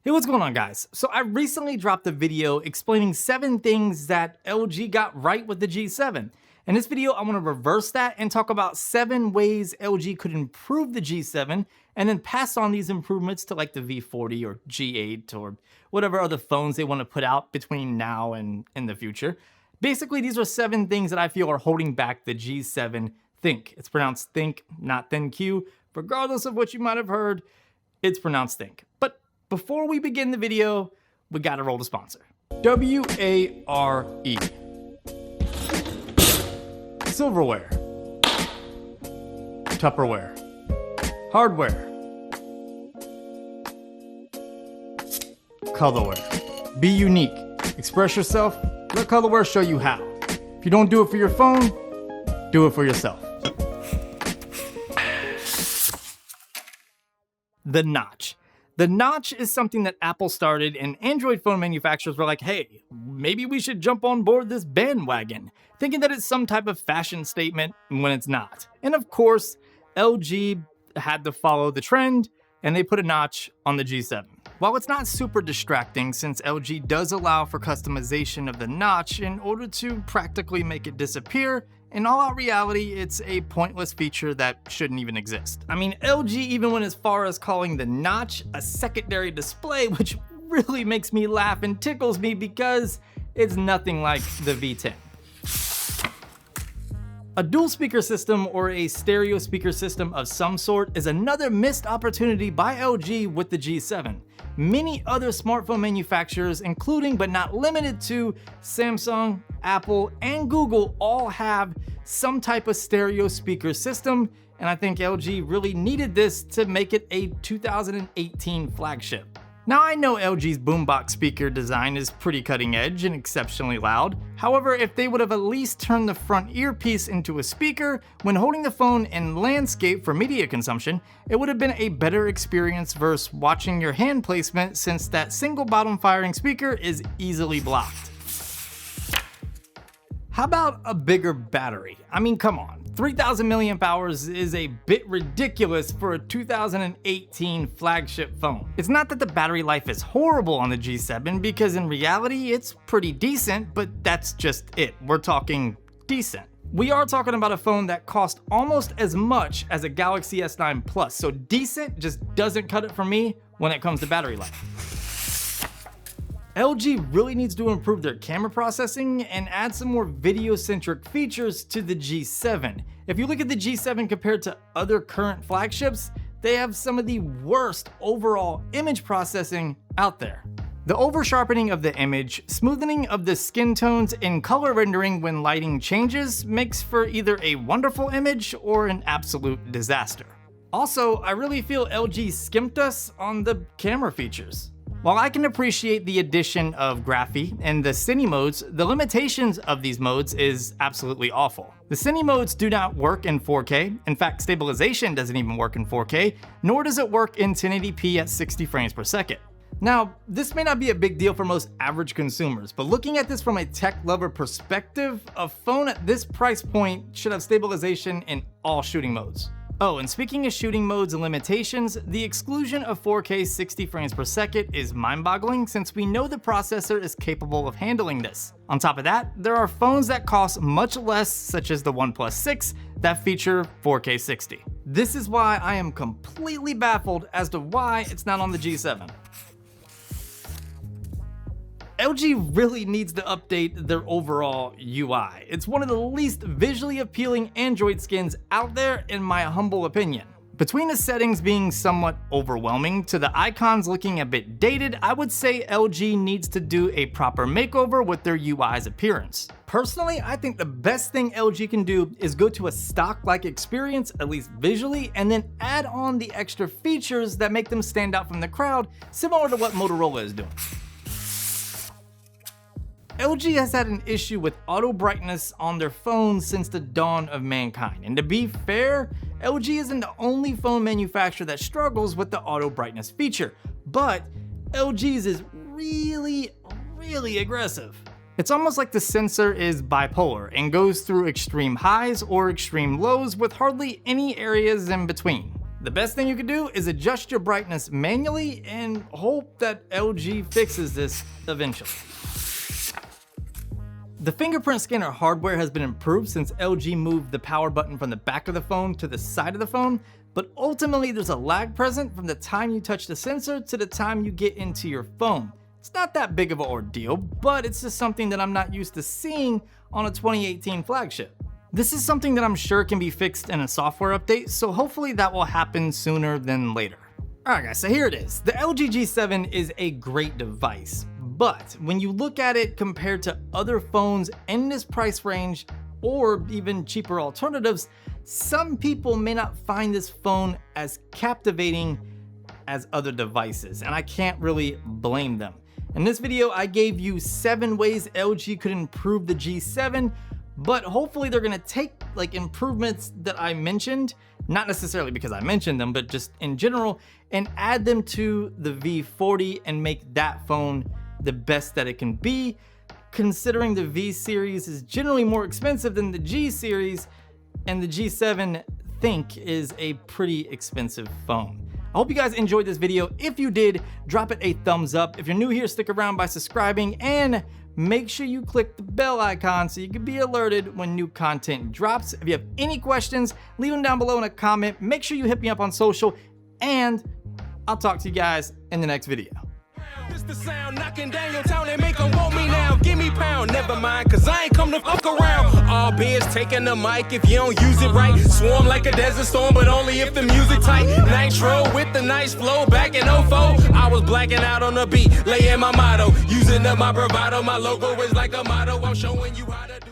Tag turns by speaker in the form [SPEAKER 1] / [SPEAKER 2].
[SPEAKER 1] Hey, what's going on, guys? So I recently dropped a video explaining 7 things that LG got right with the G7. In this video, I want to reverse that and talk about 7 ways LG could improve the G7 and then pass on these improvements to like the V40 or G8 or whatever other phones they want to put out between now and in the future. Basically, these are 7 things that I feel are holding back the G7 Think. It's pronounced think, not ThinQ. Regardless of what you might have heard, it's pronounced think. But before we begin the video, we gotta roll the sponsor. W-A-R-E. Silverware. Tupperware. Hardware. Colorware. Be unique. Express yourself. Let Colorware show you how. If you don't do it for your phone, do it for yourself. The notch. The notch is something that Apple started, and Android phone manufacturers were like, hey, maybe we should jump on board this bandwagon, thinking that it's some type of fashion statement when it's not. And of course, LG had to follow the trend, and they put a notch on the G7. While it's not super distracting, since LG does allow for customization of the notch in order to practically make it disappear, in all reality, it's a pointless feature that shouldn't even exist. I mean, LG even went as far as calling the notch a secondary display, which really makes me laugh and tickles me because it's nothing like the V10. A dual speaker system or a stereo speaker system of some sort is another missed opportunity by LG with the G7. Many other smartphone manufacturers, including but not limited to Samsung, Apple, and Google, all have some type of stereo speaker system, and I think LG really needed this to make it a 2018 flagship. Now, I know LG's boombox speaker design is pretty cutting edge and exceptionally loud. However, if they would have at least turned the front earpiece into a speaker when holding the phone in landscape for media consumption, it would have been a better experience versus watching your hand placement, since that single bottom firing speaker is easily blocked. How about a bigger battery? I mean, come on. 3,000 milliamp hours is a bit ridiculous for a 2018 flagship phone. It's not that the battery life is horrible on the G7, because in reality it's pretty decent, but that's just it. We're talking decent. We are talking about a phone that cost almost as much as a Galaxy S9 Plus, so decent just doesn't cut it for me when it comes to battery life. LG really needs to improve their camera processing and add some more video-centric features to the G7. If you look at the G7 compared to other current flagships, they have some of the worst overall image processing out there. The over-sharpening of the image, smoothing of the skin tones, and color rendering when lighting changes makes for either a wonderful image or an absolute disaster. Also, I really feel LG skimped us on the camera features. While I can appreciate the addition of Graphy and the Cine modes, the limitations of these modes is absolutely awful. The Cine modes do not work in 4K. In fact, stabilization doesn't even work in 4K, nor does it work in 1080p at 60 frames per second. Now, this may not be a big deal for most average consumers, but looking at this from a tech lover perspective, a phone at this price point should have stabilization in all shooting modes. Oh, and speaking of shooting modes and limitations, the exclusion of 4K 60 frames per second is mind-boggling, since we know the processor is capable of handling this. On top of that, there are phones that cost much less, such as the OnePlus 6, that feature 4K 60. This is why I am completely baffled as to why it's not on the G7. LG really needs to update their overall UI. It's one of the least visually appealing Android skins out there, in my humble opinion. Between the settings being somewhat overwhelming to the icons looking a bit dated, I would say LG needs to do a proper makeover with their UI's appearance. Personally, I think the best thing LG can do is go to a stock-like experience, at least visually, and then add on the extra features that make them stand out from the crowd, similar to what Motorola is doing. LG has had an issue with auto brightness on their phones since the dawn of mankind, and to be fair, LG isn't the only phone manufacturer that struggles with the auto brightness feature, but LG's is really aggressive. It's almost like the sensor is bipolar and goes through extreme highs or extreme lows with hardly any areas in between. The best thing you can do is adjust your brightness manually and hope that LG fixes this eventually. The fingerprint scanner hardware has been improved since LG moved the power button from the back of the phone to the side of the phone, but ultimately there's a lag present from the time you touch the sensor to the time you get into your phone. It's not that big of an ordeal, but it's just something that I'm not used to seeing on a 2018 flagship. This is something that I'm sure can be fixed in a software update, so hopefully that will happen sooner than later. Alright guys, so here it is. The LG G7 is a great device, but when you look at it compared to other phones in this price range, or even cheaper alternatives, some people may not find this phone as captivating as other devices, and I can't really blame them. In this video, I gave you 7 ways LG could improve the G7, but hopefully they're gonna take improvements that I mentioned, not necessarily because I mentioned them, but just in general, and add them to the V40 and make that phone the best that it can be, considering the V series is generally more expensive than the G series, and the G7 is a pretty expensive phone. I hope you guys enjoyed this video. If you did, drop it a thumbs up. If you're new here, stick around by subscribing, and make sure you click the bell icon so you can be alerted when new content drops. If you have any questions, leave them down below in a comment. Make sure you hit me up on social, and I'll talk to you guys in the next video.
[SPEAKER 2] This the sound knocking down your town and make them want me now. Give me pound, never mind, cause I ain't come to fuck around. All beers taking the mic if you don't use it right. Swarm like a desert storm, but only if the music tight. Nitro with the nice flow back in 04. I was blacking out on the beat, laying my motto. Using up my bravado, my logo is like a motto. I'm showing you how to do